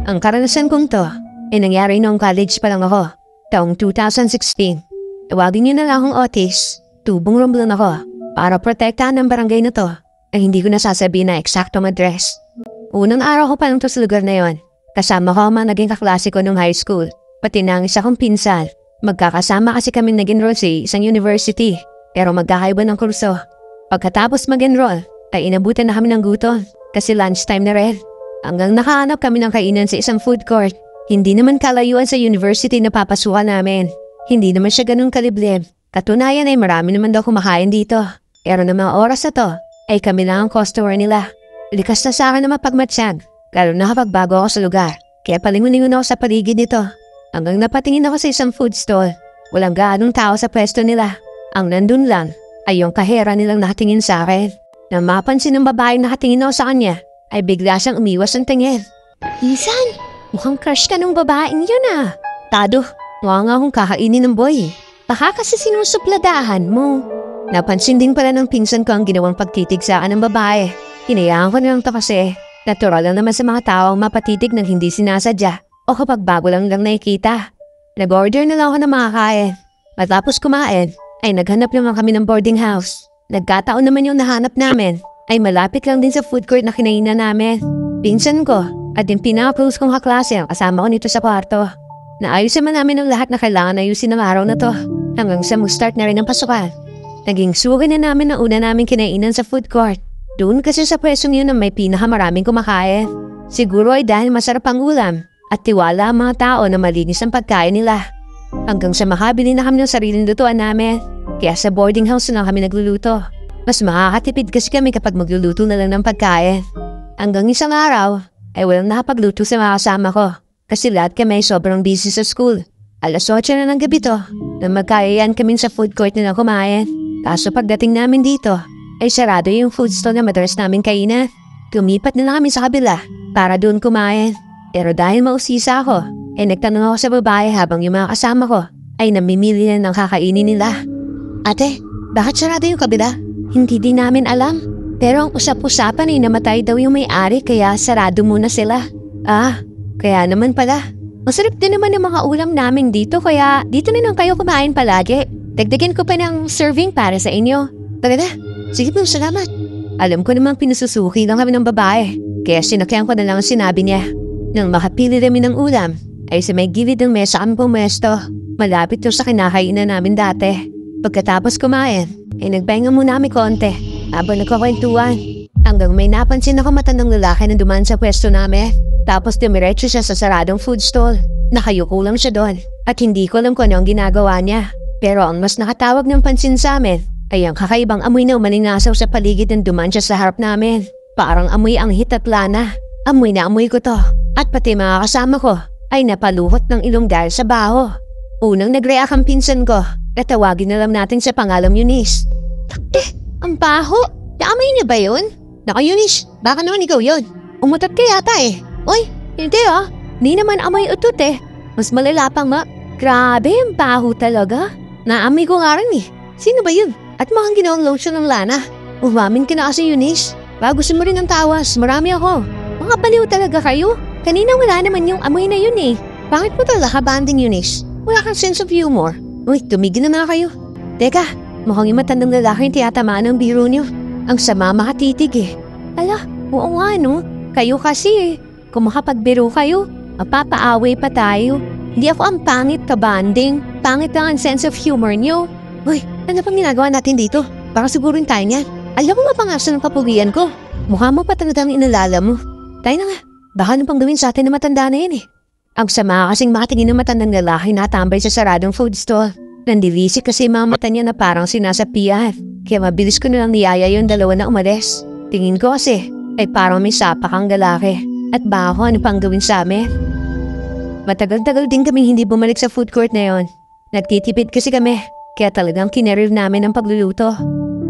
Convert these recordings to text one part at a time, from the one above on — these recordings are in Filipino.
Ang karanasan kong to ay nangyari noong college pa lang ako, taong 2016. Tawagin niyo na lang akong Otis. Tubong rumblon ako para protektahan ng barangay na to ay hindi ko nasasabihin na eksaktong address. Unang araw ko pa lang to sa lugar na yon. Kasama ko ang mga naging kaklase ko noong high school, pati na ang isa kong pinsan. Magkakasama kasi kami nag-enroll sa isang university, pero magkakaiba ng kurso. Pagkatapos mag-enroll, ay inabutan na kami ng gutom kasi lunchtime na rin. Hanggang nakahanap kami ng kainan sa isang food court. Hindi naman kalayuan sa university na papasukan namin. Hindi naman siya ganun kaliblib. Katunayan ay marami naman daw kumakain dito. Pero na mga oras na to, ay kami lang ang customer nila. Likas na sa akin na mapagmatsyag, lalo na kapag bago ako sa lugar. Kaya palingon-lingon ako sa paligid nito. Hanggang napatingin ako sa isang food stall. Walang gaanong tao sa pwesto nila. Ang nandun lang ay yung kahera nilang nakatingin sa akin. Nang mapansin ng babaeng nakatingin ako sa kanya, ay bigla siyang umiwas ng tingin. Isan, mukhang crush ka ng babaeng yun ah. Tado, mukha nga akong kakainin ng boy. Baka kasi sinusupladahan mo. Napansin din pala ng pinsan ko ang ginawang pagtitig sa akin ng babae. Hinayaan ko nilang to kasi natural lang naman sa mga tao ang mapatitig ng hindi sinasadya o kapag bago lang nakikita. Nag-order na lang ako ng mga kain. Matapos kumain, ay naghanap naman kami ng boarding house. Nagkataon naman yung nahanap namin ay malapit lang din sa food court na kinainan namin. Pinsan ko at yung pinaka-close kong kaklase ang kasama ko nito sa kwarto. Naayos naman namin ang lahat na kailangan ayusin ng araw na to hanggang sa mag-start na rin ang pasukan. Naging suki na namin ang una naming kinainan sa food court. Doon kasi sa pwesong yun na may pinakamaraming kumakain. Siguro ay dahil masarap ang ulam at tiwala ang mga tao na malinis ang pagkain nila. Hanggang sa makabili na kami ng sariling lutuan namin. Kaya sa boarding house na kami nagluluto. Mas makakatipid kasi kami kapag magluluto na lang ng pagkain. Hanggang isang araw ay walang nakapagluto sa mga kasama ko. Kasi lahat kami ay sobrang busy sa school. Alas 8 na ng gabi to nang magkayayaan kami sa food court na kumain. Kaso pagdating namin dito ay sarado yung food stall na madalas namin kainan. Tumipat na lang kami sa kabila para doon kumain. Pero dahil mausisa ako, ay nagtanong ako sa babae habang yung mga kasama ko ay namimili na ng kakainin nila. Ate, bakit sarado yung kabila? Hindi din namin alam. Pero ang usap-usapan ay namatay daw yung may-ari kaya sarado muna sila. Ah, kaya naman pala. Masarap din naman ang mga ulam namin dito kaya dito na lang kayo kumain palagi. Dagdagan ko pa ng serving para sa inyo. Tara na, sige po, salamat. Alam ko namang pinasusuki lang kami ng babae. Kaya sinakyan ko na lang ang sinabi niya. Nang makapili namin ng ulam, ay sa may gilid ng mesa kami pumesto. Malapit to sa kinakainan namin dati. Pagkatapos kumain, ay nagpahinga muna kami konti habang nagkakwentuhan. Hanggang may napansin ako matandang lalaki na dumaan sa pwesto namin. Tapos dumiretso siya sa saradong food stall. Nakayuko lang siya doon at hindi ko alam kung ano ang ginagawa niya. Pero ang mas nakatawag ng pansin sa amin ay ang kakaibang amoy na umalingasaw sa paligid ng dumaan siya sa harap namin. Parang amoy ang hit at lana. Amoy na amoy ko to. At pati mga kasama ko ay napaluhot ng ilong dahil sa baho. Unang nag-react ang pinsan ko. Katawagin na lang natin sa pangalang Eunice. Ang baho! Naamoy niya ba yun? Naka Eunice, baka naman ikaw yun. Umutot ka yata eh. Uy, hindi ah. Hindi naman amoy utot eh. Mas malala pa nga. Grabe, ang baho talaga. Naamoy ko nga rin eh. Sino ba yun? At mukhang ginawang lotion ng lana. Umamin ka na kasi Eunice. Bago gusto mo rin ng tawas, marami ako. Mga baliw talaga kayo. Kanina wala naman yung amoy na yun eh. Bakit mo talaga banding Eunice? Wala kang sense of humor. Uy, tumigil na nga kayo. Teka, mukhang yung matandang lalaki yung tiyatamaan ng biro niyo. Ang sama makatitig eh. Ala, oo nga no. Kayo kasi eh. Kung makapagbiro kayo, mapapaaway pa tayo. Hindi ako ang pangit ka banding. Pangit lang ang sense of humor niyo. Uy, ano pang ginagawa natin dito? Baka sigurin tayo niyan. Alam mo mapangasan ng kapugian ko. Mukha mo pa talagang inalala mo. Tayo na nga. Baka ano pang gawin sa atin na matanda na yan eh. Ang sama kasing makatingin ng matandang lalaki na tambay sa saradong food stall. Nandilisik kasi mga mata niya na parang sinasapian. Kaya mabilis ko nalang niyaya yung dalawa na umalis. Tingin ko kasi ay parang may sapak ang lalaki. At baka ano pang gawin sa amin. Matagal-tagal din kaming hindi bumalik sa food court na yon. Nagtitipid kasi kami. Kaya talagang kinerve namin ang pagluluto.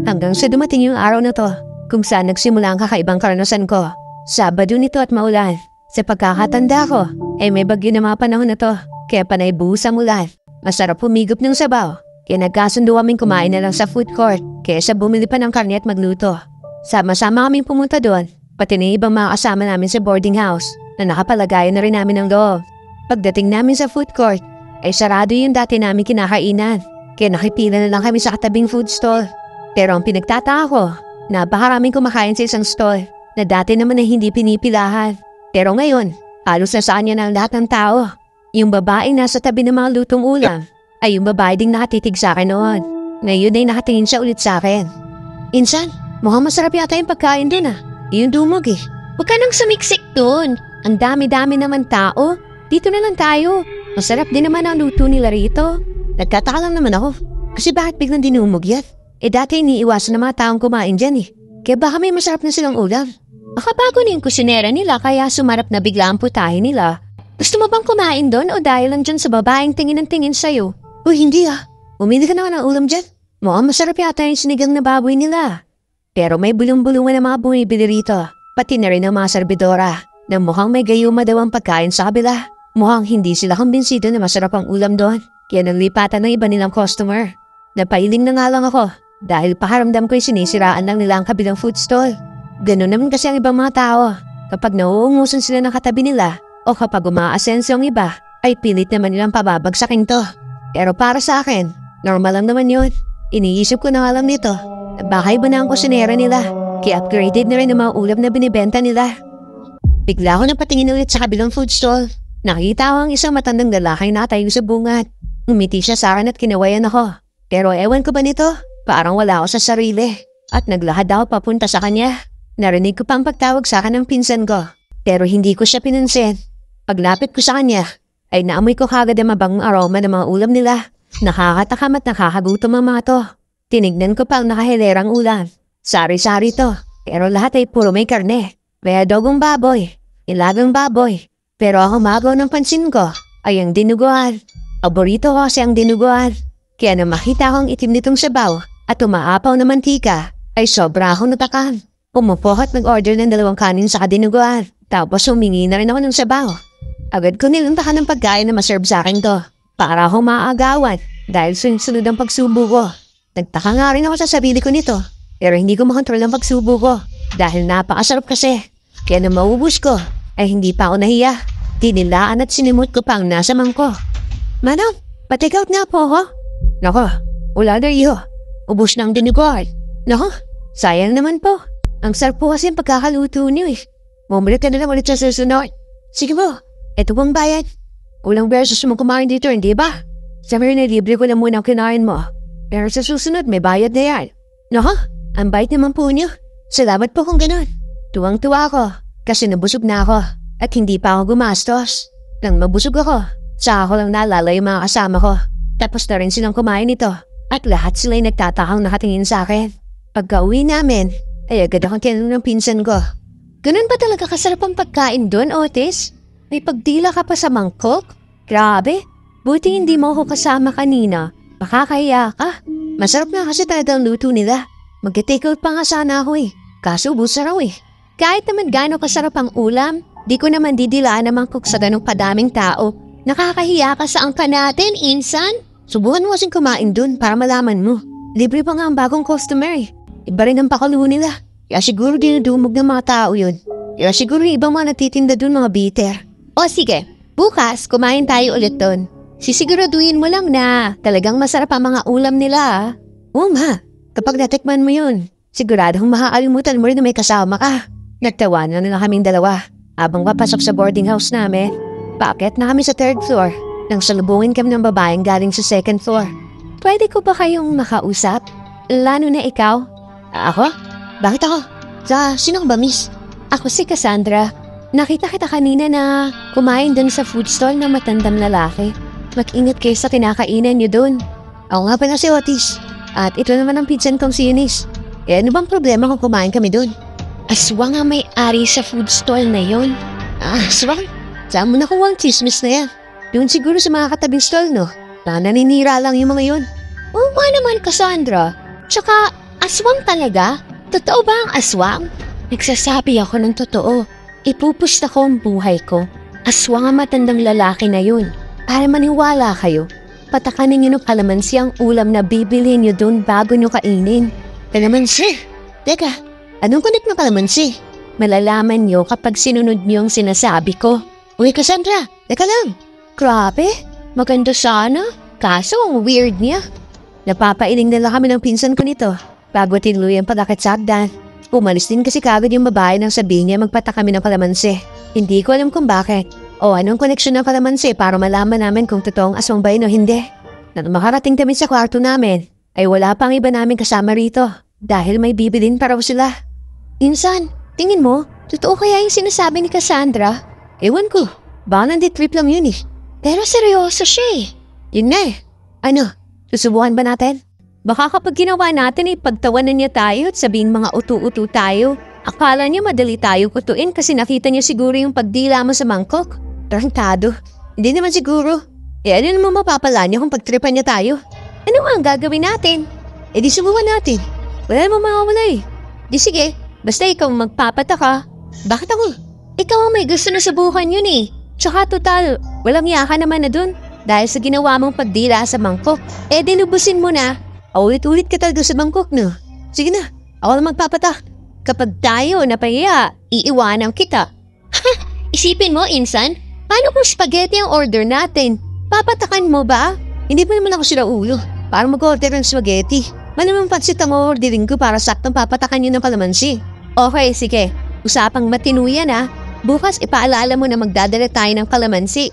Hanggang sa dumating yung araw na to. Kung saan nagsimula ang kakaibang karanasan ko. Sabado nito at maulan. Sa pagkakatanda ko, ay may bagyo na mga panahon na to. Kaya panay buhos ang ulan. Masarap humigop ng sabaw. Kaya nagkasundo kaming kumain na lang sa food court. Kaya siya bumili pa ng karne at magluto. Sama-sama kaming pumunta doon. Pati na ibang mga kasama namin sa boarding house. na nakapalagayan na rin namin ng loob. Pagdating namin sa food court, ay sarado yung dati namin kinakainan. Kaya nakipila na lang kami sa katabing food stall. Pero ang pinagtataka ko, napakaraming kumakain sa isang stall na dati naman ay hindi pinipilahan. Pero ngayon, halos na saan niya na lahat ng tao. Yung babaeng nasa tabi ng mga lutong ulam ay yung babae ding nakatitig sa akin noon. Ngayon ay nakatingin siya ulit sa akin. Insan, mukhang masarap yata yung pagkain dun ah. Yung dumog eh. Huwag ka nang sumiksik dun. Ang dami-dami naman tao. Dito na lang tayo. Masarap din naman ang luto nila rito. Nagtataka lang naman ako. Kasi bakit biglang dinumog yan? Dati iniiwasan ng mga taong kumain dyan eh. Kaya baka may masarap na silang ulam. Baka bago na yung kusinera nila kaya sumarap na bigla ang putahe nila. Gusto mo bang kumain doon o dahil lang dyan sa babaeng tingin ng tingin sa'yo? Uy, hindi ah. Umili ka naman ng ulam dyan. Mukhang masarap yata yung sinigang na baboy nila. Pero may bulong-bulungan ng mga bumibili rito. Pati na rin ang mga serbidora. Na mukhang may gayuma daw ang pagkain sa kabila. Mukhang hindi sila kumbinsido na masarap ang ulam doon. Kaya naglipatan ng iba nilang customer. Napailing na nga lang ako. Dahil paharamdam ko'y sinisiraan lang nila ang kabilang food stall. Ganun naman kasi ang ibang mga tao. Kapag nauungusan sila ng katabi nila o kapag umaasenso ang iba, ay pilit naman nilang pababagsakin to. Pero para sa akin, normal lang naman yun. Iniisip ko na nga lang nito. Baka iba na ang kusinera nila. Kaya upgraded na rin ang mga ulam na binibenta nila. Bigla ako napatingin ulit sa kabilang food stall. Nakita ko ang isang matandang lalaki na tayo sa bungat. Umiti siya sa akin at kinawayan ako. Pero ewan ko ba nito? Parang wala ako sa sarili. At naglahad ako papunta sa kanya. Narinig ko pang pagtawag sa akin ng pinsan ko. Pero hindi ko siya pinansin. Paglapit ko sa kanya, ay naamoy ko kagad ang mabangong aroma ng mga ulam nila. Nakakatakam at nakakagutom ang mga to. Tinignan ko pa ang nakahilerang ulam. Sari-sari to. Pero lahat ay puro may karne. May adobong baboy. Ilagang baboy. Pero ang humagaw ng pansin ko ay ang dinuguan. Paborito ko kasi ang dinuguan. Kaya na makita ko ang itim nitong sabaw at umaapaw na mantika, ay sobra akong natakan. Umupo at nag-order ng 2 kanin sa dinuguan. Tapos humingi na rin ako ng sabaw. Agad ko nilantakan ng pagkain na maserve sa akin to. Para akong maagawan dahil sunod ang pagsubo ko. Nagtaka nga rin ako sa sarili ko nito. Pero hindi ko makontrol ang pagsubo ko. Dahil napakasarap kasi. Kaya na maubos ko, ay hindi pa ako nahiya. Tinilaan at sinimot ko pa ang nasa mangko. Madam, pa-take out na po ako. Nako, wala na iyo. Ubus na ang dinuguan. Nako, sayang naman po. Ang sarap po kasi ang pagkakaluto niyo eh. Bumalik ka na lang ulit sa susunod. Sige po, eto pong bayad. Ulang beses mo kumain dito, hindi ba? Sabi na libre ko na muna ang kinain mo. Pero sa susunod, may bayad na yan. Nako, ang bait naman po niyo. Salamat po kung ganun. Tuwang-tuwa ako kasi nabusog na ako at hindi pa ako gumastos. Nang mabusog ako, saka ako lang naalala yung mga kasama ko. Tapos na rin silang kumain nito at lahat sila'y nagtatakang nakatingin sa akin. Pagka-uwi namin, ay agad akong tinanong ng pinsan ko. Ganun ba talaga kasarap ang pagkain doon, Otis? May pagdila ka pa sa mangkok? Grabe, buti hindi mo ako kasama kanina. Makakahiya ka. Masarap nga kasi talaga ang luto nila. Mag-take out pa nga sana ako eh. Kaso busa raw eh. Kahit naman gaano kasarap ang ulam, di ko naman didilaan ang mangkok sa ganong kadaming tao. Nakakahiya ka sa angka natin, insan. Subukan mo kasing kumain dun para malaman mo. Libre pa nga ang bagong customer eh. Iba rin ang pakaluho nila. Kaya siguro dinudumog ng mga tao yun. Kaya siguro ibang mga natitinda dun mga bitter. O sige, bukas kumain tayo ulit dun. Sisiguraduhin mo lang na talagang masarap ang mga ulam nila. Oo ma, kapag natikman mo yun, siguradong makakalimutan mo rin na may kasama ka. Nagtawanan na kaming dalawa. Habang papasok sa boarding house namin, paakyat na kami sa 3rd floor. Nang salubungin kami ng babaeng galing sa 2nd floor. Pwede ko ba kayong makausap? Lalo na ikaw? Ako? Bakit ako? Sino ka ba, miss? Ako si Cassandra. Nakita kita kanina na kumain dun sa food stall ng matandang lalaki. Mag-ingat kayo sa kinakainan niyo dun. Ako nga pala si Otis. At ito naman ang pinsan kong si Eunice. Ano bang problema kung kumain kami dun? Aswang ang may-ari sa food stall na yun. Aswang? Saan mo nakuha ang chismis na yan? Doon siguro sa mga katabing stall, no? Naninira lang yung mga yun. Oo nga naman, Cassandra. Tsaka, aswang talaga? Totoo ba ang aswang? Nagsasabi ako ng totoo. Ipupusta ko ang buhay ko. Aswang ang matandang lalaki na yun. Para maniwala kayo, patakanin nyo ng kalamansi ang ulam na bibilhin nyo doon bago nyo kainin. Kalamansi? Teka, anong connect ng kalamansi? Malalaman niyo kapag sinunod niyo ang sinasabi ko. Uy, Cassandra, teka lang. Grabe, maganda sana. Kaso ang weird niya. Napapailing na lang kami ng pinsan ko nito bago tinuluyan palakit sa hagdan. Umalis din kasi kagad yung babae nang sabihin niya magpata kami ng kalamansi. Hindi ko alam kung bakit o anong koneksyon ng kalamansi para malaman namin kung totoong aswang ba yun o hindi. Nang makarating kami sa kwarto namin, ay wala pang iba namin kasama rito dahil may bibilin pa raw sila. Insan, tingin mo, totoo kaya yung sinasabi ni Cassandra? Ewan ko, baka nandi-trip lang yun eh. Pero seryoso siya eh. Yun nga eh. Ano, susubukan ba natin? Baka kapag ginawa natin pagtawanan niya tayo at sabihin mga utu-utu tayo. Akala niya madali tayo kutuin kasi nakita niya siguro yung pagdila mo sa mangkok. Tarantado. Hindi naman siguro. Ano naman mapapala niya kung pagtripan niya tayo? Ano nga ang gagawin natin? Di subukan natin. Wala naman mawawala eh. Di sige, basta ikaw magpapataka. Bakit ako? Ikaw ang may gusto na subukan yun eh. Tsaka total, walang yaka naman na dun. Dahil sa ginawa mong pagdila sa mangkok. Dilubusin mo na. Ulit-ulit ka talaga sa mangkok, no? Sige na, ako na magpapatak. Kapag tayo napahiya, iiwanan kita. Isipin mo, Insan, paano kung spaghetti ang order natin? Papatakan mo ba? Hindi pa naman ako sila ulo. Parang mag-order ng spaghetti. Malamang pansit ang ordering ko para saktong papatakan yun ng kalamansi. Okay, sige. Usapang matinuyan ha. Bukas ipaalala mo na magdadala tayo ng kalamansi.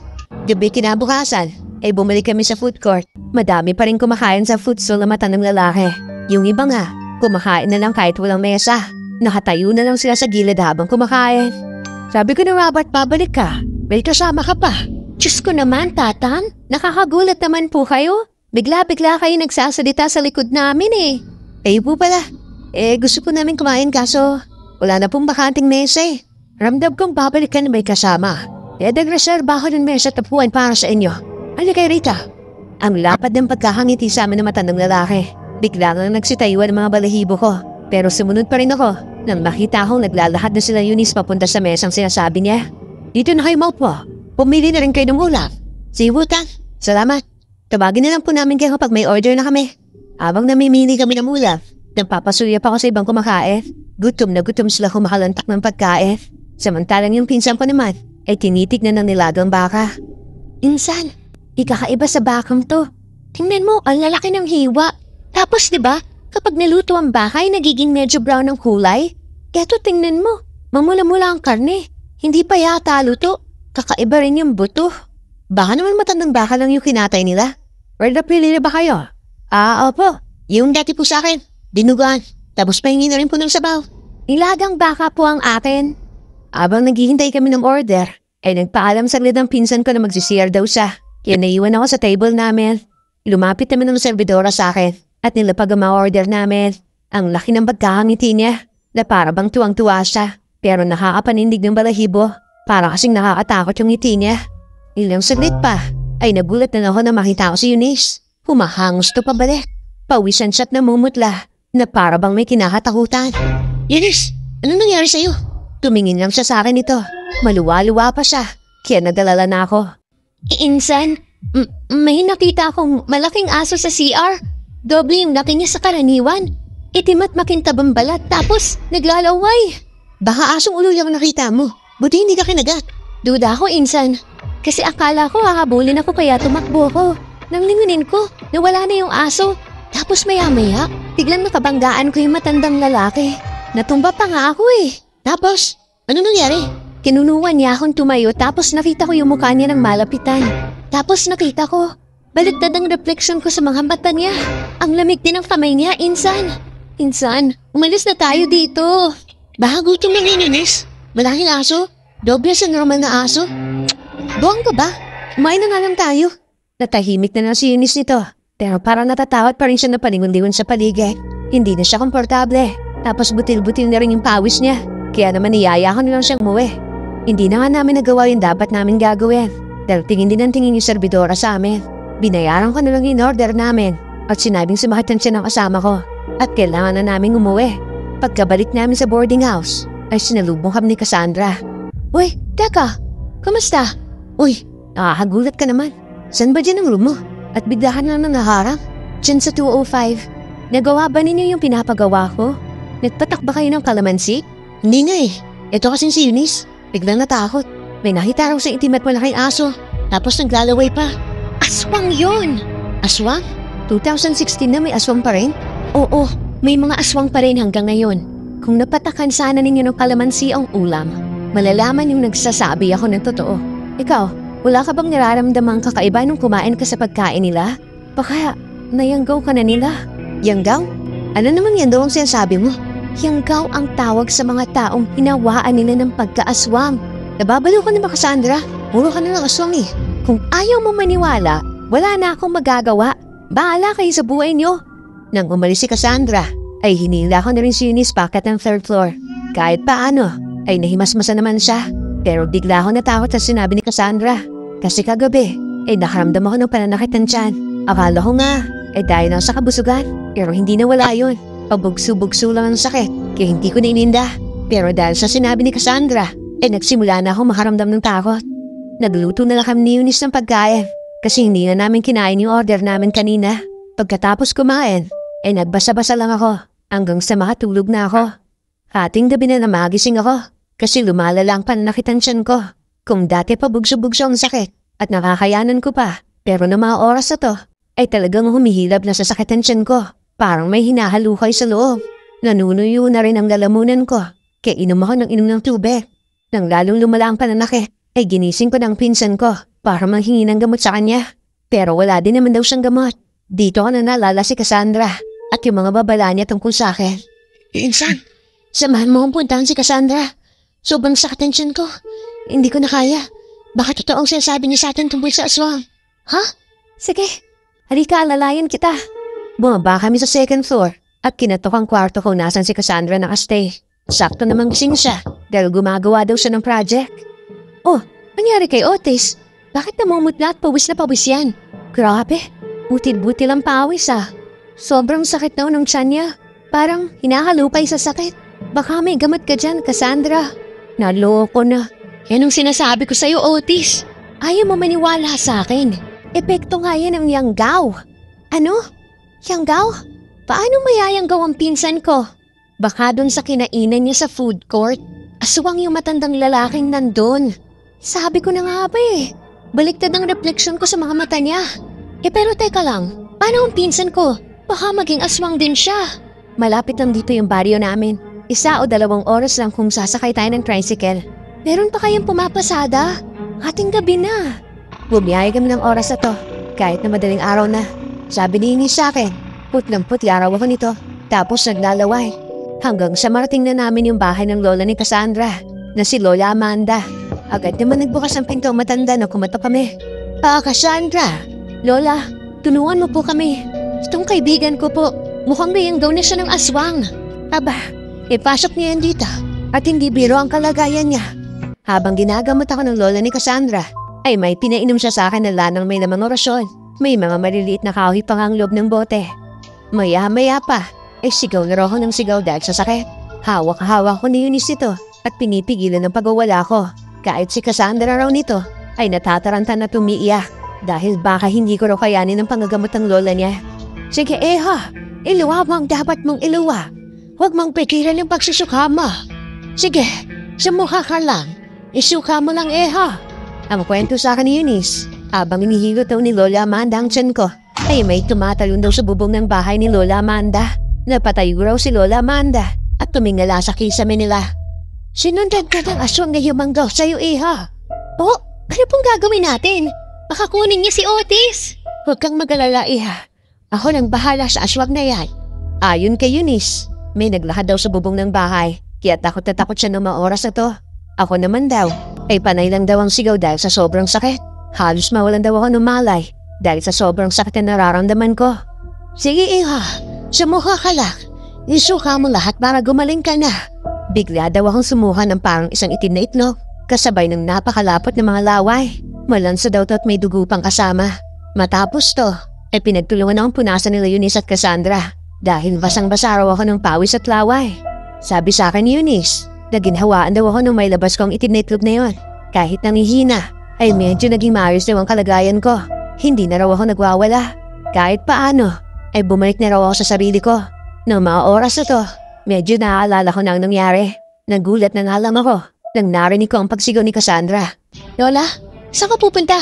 Gabi kinabukasan. Bumalik kami sa food court. Madami pa rin kumakain sa food stall na mata ng lalaki. Yung iba nga, kumakain na lang kahit walang mesa. Nakatayo na lang sila sa gilid habang kumakain. Sabi ko na Robert, babalik ka. May kasama ka pa. Diyos ko naman, Tatang. Nakakagulat naman po kayo. Bigla-bigla kayo nagsasalita sa likod namin eh. Kayo po pala. Gusto po namin kumain kaso wala na pong bakanting mesa eh. Ramdam kong babalik ka na may kasama. Nagreserba ako ng mesa tapuan para sa inyo. Ano kay Rita? Ang lapad ng pagkakangiti sa amin ng mata ng lalaki. Bigla nga nagsitayuan ang mga balahibo ko. Pero sumunod pa rin ako nang makita akong naglalahad na sila Eunice papunta sa mesang sinasabi niya. Dito na kayo maupo. Pumili na rin kayo ng ulam. Sige Wutan, salamat. Tawagin na lang po namin kayo kapag may order na kami. Habang namimili kami ng ulam, nagpapasuya pa ako sa ibang kumakain. Gutom na gutom sila kumakalantak ng pagkain. Samantalang yung pinsan ko naman ay tinitignan ng nilagang baka. Insan, ikakaiba sa bakang to. Tingnan mo, ang lalaki ng hiwa. Tapos diba, kapag naluto ang baka ay nagiging medyo brown ang kulay. Eto tingnan mo, mamula-mula ang karne. Hindi pa yata luto. Kakaiba rin yung buto. Baka naman matandang baka lang yung kinatay nila. Or napili na ba kayo? Opo. Yung dati po sa akin. Dinugan. Tapos pahingi na rin po ng sabaw. Nilagang baka po ang akin. Abang naghihintay kami ng order, ay nagpaalam saglit ng pinsan ko na magsisiyar daw siya. Kaya naiwan ako sa table namin. Lumapit naman ng servidora sa akin at nilapag ang mga order namin. Ang laki ng pagkakangiti niya na para bang tuwang-tuwa siya. Pero nakakapanindig ng balahibo. Para kasing nakakatakot yung ngiti niya. Ilang saglit pa ay nagulat na ako na makita ko si Eunice. Humahangos to pabalik. Pawisan siya't namumutla na para bang may kinakatakutan. Eunice, anong nangyari sa'yo? Tumingin lang siya sa akin ito. Maluwa-luwa pa siya. Kaya nadalala na ako. Insan, may nakita akong malaking aso sa CR. Doble yung laki niya sa karaniwan. Itim at makintabang balat tapos naglalaway. Baka asong ulo yung nakita mo. Buti hindi ka kinagat. Duda ako, Insan. Kasi akala ko hahabulin ako kaya tumakbo ko. Nang lingunin ko, nawala na yung aso. Tapos maya-maya, biglang nakabanggaan ko yung matandang lalaki. Natumba pa nga ako eh. Tapos, ano nangyari? Kinunuan niya akong tumayo tapos nakita ko yung mukha niya ng malapitan. Tapos nakita ko, baliktad ang reflection ko sa mga mata niya. Ang lamig din ng kamay niya, Insan. Insan, umalis na tayo dito. Baka gutom ng Eunice. Malaking aso? Doble sa normal na aso? Buwang ka ba? Kumain na nga lang tayo. Natahimik na lang si Eunice nito. Pero parang natatakot pa rin siya na palingon-lingon sa paligid. Hindi na siya komportable. Tapos butil-butil na rin yung pawis niya. Kaya naman niyaya ko na lang siyang umuwi. Hindi na nga namin nagawa yung dapat namin gagawin. Dahil tingin din ang tingin yung servidora sa amin. Binayaran ko na lang yung order namin. At sinabing sumakit siya ng kasama ko. At kailangan na namin umuwi. Pagkabalik namin sa boarding house, ay sinalubong kami ni Cassandra. Uy, teka! Kamusta? Uy, nakakagulat ka naman. Saan ba dyan ang room mo? At bigla ka na naharang? Dyan sa 205. Nagawa ba ninyo yung pinapagawa ko? Nagpatak ba kayo ng kalamansi? Hindi nga eh. Ito kasing si Eunice, biglang natakot. May nakita raw sa itim at malaking aso, tapos naglalaway pa. Aswang yun! Aswang? 2016 na may aswang pa rin? Oo, may mga aswang pa rin hanggang ngayon. Kung napatakan sana ninyo ng kalamansi ang ulam, malalaman yung nagsasabi ako ng totoo. Ikaw, wala ka bang nararamdamang kakaiba nung kumain ka sa pagkain nila? Baka nayanggaw ka na nila. Yanggaw? Ano naman yan daw ang sinasabi mo? Yanggaw ang tawag sa mga taong hinawaan nila ng pagkaaswang. Nababaliw ka na ba, Cassandra? Puro ka na ng aswang eh. Kung ayaw mo maniwala, wala na akong magagawa. Bahala kayo sa buhay niyo. Nang umalis si Cassandra, ay hinila ko na rin si Eunice packet ng 3rd floor. Kahit paano, ay nahimasmasa naman siya. Pero bigla ako natakot sa sinabi ni Cassandra. Kasi kagabi, ay nakaramdam ako ng pananakit ng tiyan. Akala ko nga, ay dahil lang sa kabusugan. Pero hindi na wala yun. Pabugso-bugso lang ang sakit, kaya hindi ko na ininda. Pero dahil sa sinabi ni Cassandra, ay nagsimula na ako makaramdam ng takot. Nagluto na lang kami ni Eunice ng pagkain kasi hindi na namin kinain yung order namin kanina. Pagkatapos kumain, ay nagbasa-basa lang ako hanggang sa makatulog na ako. Hating gabi na magising ako kasi lumalala ang pananakit ng tiyan ko. Kung dati pa bugso-bugso ang sakit at nakakayanan ko pa, pero na mga oras na to, ay talagang humihilab na sa sakit ng tiyan ko. Parang may hinahalukay sa loob. Nanunuyo na rin ang lalamunan ko kaya inom ako ng inom ng tubig. Nang lalong lumala ang pananakit, ay ginising ko ng pinsan ko para manghingi ng gamot sa kanya. Pero wala din naman daw siyang gamot. Dito ko na nalala si Cassandra at yung mga babala niya tungkol sa akin. Pinsan, samahan mo akong puntahan si Cassandra. Sobrang sakit ang tiyan ko. Hindi ko na kaya. Baka totoo ang sinasabi niya sa atin tungkol sa aswang. Ha? Sige, halika, alalayan kita. Bumaba kami sa 2nd floor at kinatok ang kwarto kung nasan si Cassandra nakastay. Sakto namang gising siya dahil gumagawa daw siya ng project. Oh, nangyari kay Otis? Bakit namumutla at pawis na pawis yan? Grabe, butil-butil ang pawis ah. Sobrang sakit daw ng tiyan niya. Parang hinahalupay sa sakit. Baka may gamot ka dyan, Cassandra. Naloko na. Yan ang sinasabi ko sa'yo, Otis. Ayaw mo maniwala sa akin. Epekto nga yan ng yanggaw. Ano? Yanggaw? Paano mayayanggaw ang pinsan ko? Baka doon sa kinainan niya sa food court. Aswang yung matandang lalaking nandun. Sabi ko na nga ba eh. Baliktad ang refleksyon ko sa mga mata niya. Pero teka lang, paano ang pinsan ko? Baka maging aswang din siya. Malapit lang dito yung baryo namin. 1 o 2 oras lang kung sasakay tayo ng tricycle. Meron pa kayang pumapasada? Ating gabi na. Bumiyay kami ng oras na to. Kahit na madaling araw na. Sabi ni Eunice sa akin, putlang-putli araw ako nito. Tapos naglalaway. Hanggang sa marating na namin yung bahay ng lola ni Cassandra, na si Lola Amanda. Agad naman nagbukas ang pinto matanda na kumatok kami. Cassandra! Lola, tulungan mo po kami. Itong kaibigan ko po, mukhang nayanggaw na siya ng aswang. Aba, ipasok niya yan dito at hindi biro ang kalagayan niya. Habang ginagamot ako ng lola ni Cassandra, ay may pinainom siya sa akin na lanang may lamang orasyon. May mga maliliit na kahoy pang ang loob ng bote. Maya-maya pa, sigaw na raw ako ng sigaw dahil sa sakit. Hawak-hawak ko ni Eunice ito at pinipigilan ng pagwawala ko. Kahit si Cassandra raw nito ay natataranta na tumiiyak dahil baka hindi ko raw kayanin ang panggagamot ng lola niya. Sige iluwa mo ang dapat mong iluwa. Huwag mong pigilan yung pagsusuka mo. Sige, sumukha ka lang. Isuka mo lang Ang kwento sa akin ni Eunice, habang inihilot daw ni Lola Amanda ang tiyan ko, ay may tumatalon daw sa bubong ng bahay ni Lola Amanda. Napatayo raw si Lola Amanda at tumingala sa kisame nila. Sinundan ka ng aswang na humanggaw sa'yo, Oh, ano pong gagawin natin? Baka kunin niya si Otis. Huwag kang mag-alala, Ako nang bahala sa aswang na yan. Ayon kay Eunice, may naglakad daw sa bubong ng bahay, kaya takot na takot siya ng mga oras na to. Ako naman daw, ay panay lang daw ang sigaw dahil sa sobrang sakit. Halos mawalan daw ako ng malay dahil sa sobrang sakit na nararamdaman ko. Sige, sumuha ka lang. Isuka mo lahat para gumaling ka na. Bigla daw akong sumuha ng parang isang itim na itlog, kasabay ng napakalapot na mga laway. Malansa daw to at may dugo pang kasama. Matapos to, ay pinagtulungan akong punasan nila Eunice at Cassandra dahil basang-basa raw ako ng pawis at laway. Sabi sa akin ni Eunice, na ginhawaan daw ako nung may labas kong itim na itlog na yon. Kahit nanghihina, ay medyo naging maayos daw ang kalagayan ko. Hindi na raw ako nagwawala. Kahit paano, ay bumalik na raw ako sa sarili ko. Nang mga oras na to, medyo naaalala ko na ang nangyari. Nagulat na nga lang ako nang narinig ko ang pagsigaw ni Cassandra. Lola, saan ka pupunta?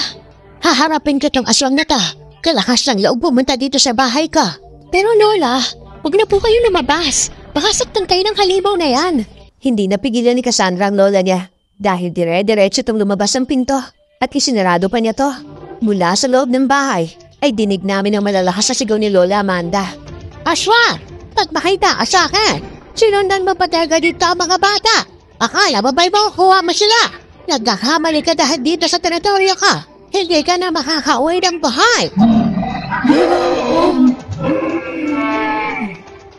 Haharapin ko tong aswang na to. Kalakas ng loob pumunta dito sa bahay ka. Pero Lola, huwag na po kayo lumabas. Baka saktan kayo ng halimaw na yan. Hindi napigilan ni Cassandra ang lola niya dahil dire-diretso itong lumabas ang pinto at isinarado pa niya to. Mula sa loob ng bahay ay dinig namin ang malalakas na sigaw ni Lola Amanda. Aswang! Pagmakita ka sa akin! Sinundan mo pa talaga dito ang mga bata? Akala babay mo kuha mo sila? Nagkakamali ka dahil dito sa teritoryo ka. Hindi ka na makakauwi ng bahay.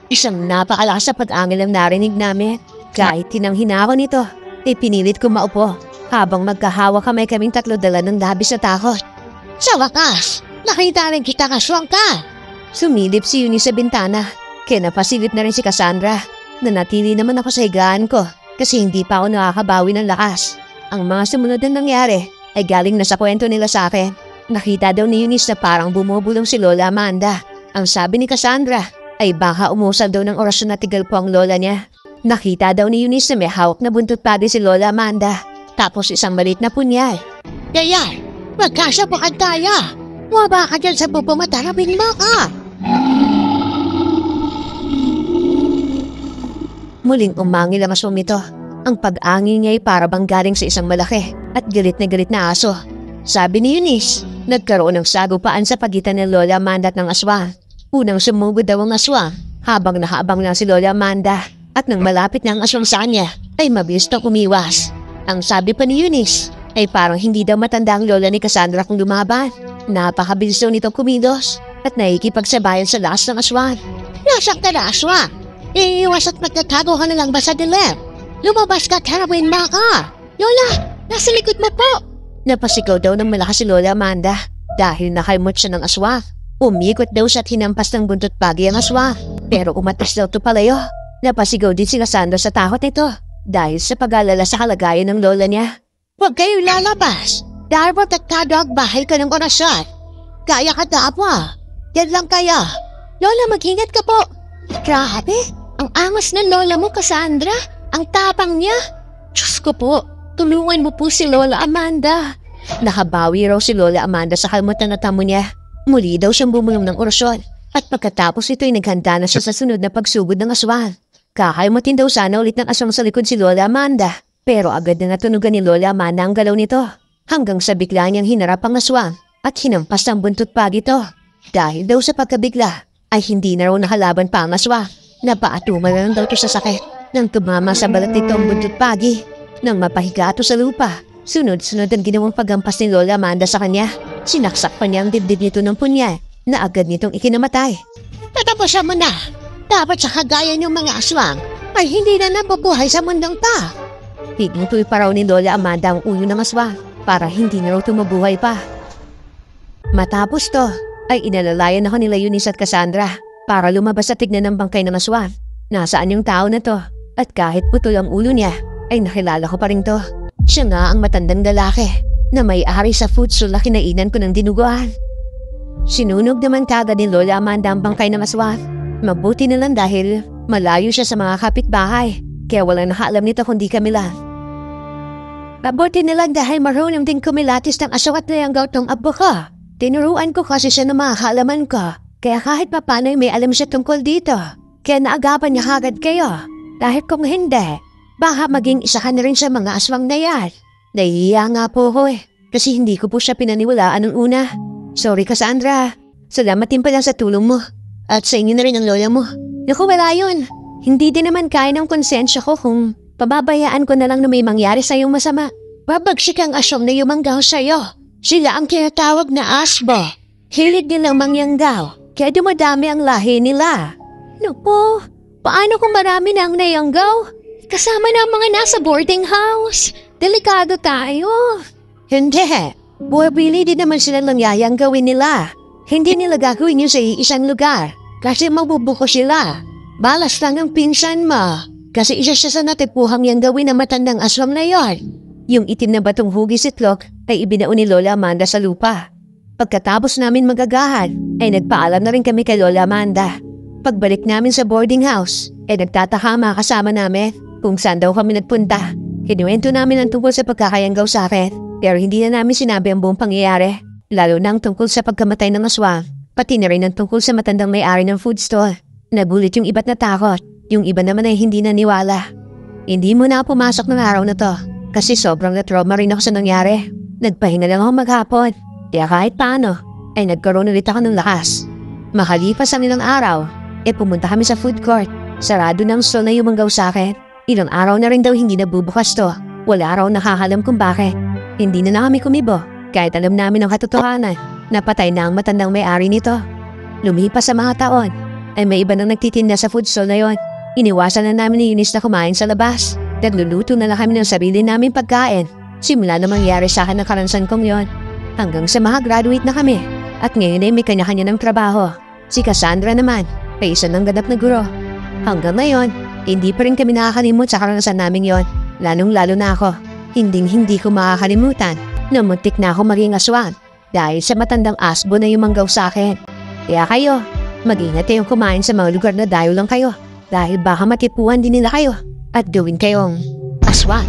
Isang napakalakas na pag-angil ang narinig namin. Kahit tinanghina ako nito, pinilit ko maupo habang magkahawa kaming tatlo dala ng labis na takot. Sa wakas, nakita rin kita kaswang ka. Sumilip si Eunice sa bintana. Kaya napasilip na rin si Cassandra. Nanatili naman ako sa higaan ko kasi hindi pa ako nakakabawi ng lakas. Ang mga sumunod na nangyari ay galing na sa kwento nila sa akin. Nakita daw ni Eunice na parang bumubulong si Lola Amanda. Ang sabi ni Cassandra ay baka umusal daw ng orasyon na tigal po ang lola niya. Nakita daw ni Eunice na may hawak na buntot pagi si Lola Amanda. Tapos isang maliit na punyal. Kaya, magkasabukan tayo. Waba ka dyan sa bubo matarabing mo ka. Muling umangil ang aswang nito. Ang pag-angil niya ay para bang galing sa isang malaki at galit na aso. Sabi ni Eunice, nagkaroon ng sagupaan sa pagitan ng Lola Amanda at ng aswang. Unang sumugod daw ang aswang habang nakaabang lang si Lola Amanda. At nang malapit na ang aswang sa kanya, ay mabilis na umiwas. Ang sabi pa ni Eunice, ay parang hindi daw matanda ang lola ni Cassandra kung lumaban. Napakabilis daw nito kumilos at nakikipagsabayan sa lakas ng aswang. Nasaan ka na, aswang? Iiwas at magtatago ka na lang ba sa dilim? Lumabas ka at harapin mo ka. Lola, nasa likod mo po. Napasigaw daw ng malakas si Lola Amanda dahil nakaimot siya ng aswang. Umikot daw siya at hinampas ng buntot pagi ang aswang. Pero umatas daw ito palayo. Napasigaw din si Cassandra sa takot nito dahil sa pag-alala sa kalagayan ng lola niya. Huwag kayo lalabas dahil protektado ang bahay ka ng orasyon. Kaya ka dapo. Yan lang kaya. Lola, mag-ingat ka po. Grabe, ang angas ng lola mo, Cassandra. Ang tapang niya. Diyos ko po, tulungan mo po si Lola Amanda. Nakabawi raw si Lola Amanda sa kalmutan na tamo niya. Muli daw siyang bumulong ng orasyon at pagkatapos ito ay naghanda na siya sa sunod na pagsugod ng aswang. Kakaimutin daw sana ulit ng aswang sa likod si Lola Amanda. Pero agad na natunugan ni Lola Amanda ang galaw nito. Hanggang sa bigla niyang hinarap ang aswang at hinampas ang buntot pagi ito. Dahil daw sa pagkabigla ay hindi na raw nakalaban pa ang aswang. Napaatuman na lang daw ito sa sakit nang tumama sa balat nito ang buntot pagi. Nang mapahiga ito sa lupa, sunod-sunod ang ginawang paghampas ni Lola Amanda sa kanya. Sinaksak pa niya ang dibdib nito ng punya na agad nitong ikinamatay. Tatapusan mo na! Dapat sa kagaya niyong mga aswang ay hindi na nabubuhay sa mundong ta. Higing-tuy pa raw ni Lola Amanda ang ulo ng aswang para hindi na raw tumabuhay pa. Matapos to, ay inalalayan ako nila Eunice at Cassandra para lumabas at tignan ng bangkay ng aswang. Nasaan yung tao na to? At kahit putol ang ulo niya, ay nakilala ko pa rin to. Siya nga ang matandang lalaki na may-ari sa food stall na kinainan ko ng dinuguan. Sinunog naman kagad ni Lola Amanda ang bangkay ng aswang. Mabuti na lang dahil malayo siya sa mga kapitbahay, kaya walang nakaalam nito kundi kami lang. Mabuti na lang dahil marunong din kumilatis ng aswang at nayanggaw tong abo ko. Tinuruan ko kasi siya ng mga kaalaman ko, kaya kahit papano may alam siya tungkol dito. Kaya naagapan niya kagad kayo. Dahil kung hindi, baka maging isa ka na rin sa mga aswang na yan. Nahihiya nga po ko kasi hindi ko po siya pinaniwalaan nung una. Sorry Cassandra, salamat din pala sa tulong mo. At sa inyo na rin ang lola mo. Naku, wala yun. Hindi din naman kaya ng konsensya ko kung pababayaan ko na lang na may mangyari sa'yong masama. Babagsik ang aswang na yumanggaw sa'yo. Sila ang tinatawag na asbo. Hilig nilang mangyanggaw, kaya dumadami ang lahi nila. Naku, paano kung marami na ang nayanggaw? Kasama na ang mga nasa boarding house. Delikado tayo. Hindi. Buwabili din naman sila lang yayanggawin nila. Hindi nila gagawin yun sa isang lugar kasi mabubuko sila. Balas lang ang pinsan mo kasi isa siya sa natipuhang yang gawin na matandang aswang na yon. Yung itim na batong hugis itlog ay ibinao ni Lola Amanda sa lupa. Pagkatapos namin magagahan ay nagpaalam na rin kami kay Lola Amanda. Pagbalik namin sa boarding house ay nagtataka mga kasama namin kung saan daw kami nagpunta. Kinuwento namin ang tungkol sa pagkakayanggaw sa akin, pero hindi na namin sinabi ang buong pangyayari. Lalo na ang tungkol sa pagkamatay ng aswang, pati na rin ang tungkol sa matandang may-ari ng food stall. Nagulit yung iba't natakot, yung iba naman ay hindi naniwala. Hindi mo na ako pumasok ng araw na to, kasi sobrang na-trauma rin ako sa nangyari. Nagpahinga lang ako maghapon, kaya kahit paano, ay nagkaroon ulit ako ng lakas. Makalipas ang ilang araw, pumunta kami sa food court. Sarado ng stall na yumanggaw sa akin. Ilang araw na rin daw hindi nabubukas to. Wala raw nakakalam kung bakit. Hindi na kami kumibo, kahit alam namin ang katotohanan. Napatay na ang matandang may-ari nito. Lumipas sa mga taon, ay may iba nang nagtitinda sa food stall na yon. Iniwasan na namin ni Eunice na kumain sa labas. Nagluluto na lang kami ng sarili namin pagkain. Simula na mangyari sa akin ang karansan kong yon. Hanggang sa graduate na kami. At ngayon ay may kanya-kanya ng trabaho. Si Cassandra naman, ay isa ng ganap na guro. Hanggang ngayon, hindi pa rin kami nakakalimot sa karanasan namin yon. Lalong-lalo na ako. Hindi ko makakalimutan na muntik na ako maging aswang dahil sa matandang asbo na yumanggaw sa akin. Kaya kayo, mag-ingat kayong kumain sa mga lugar na dayo lang kayo dahil baka matipuan din nila kayo at gawin kayong aswang.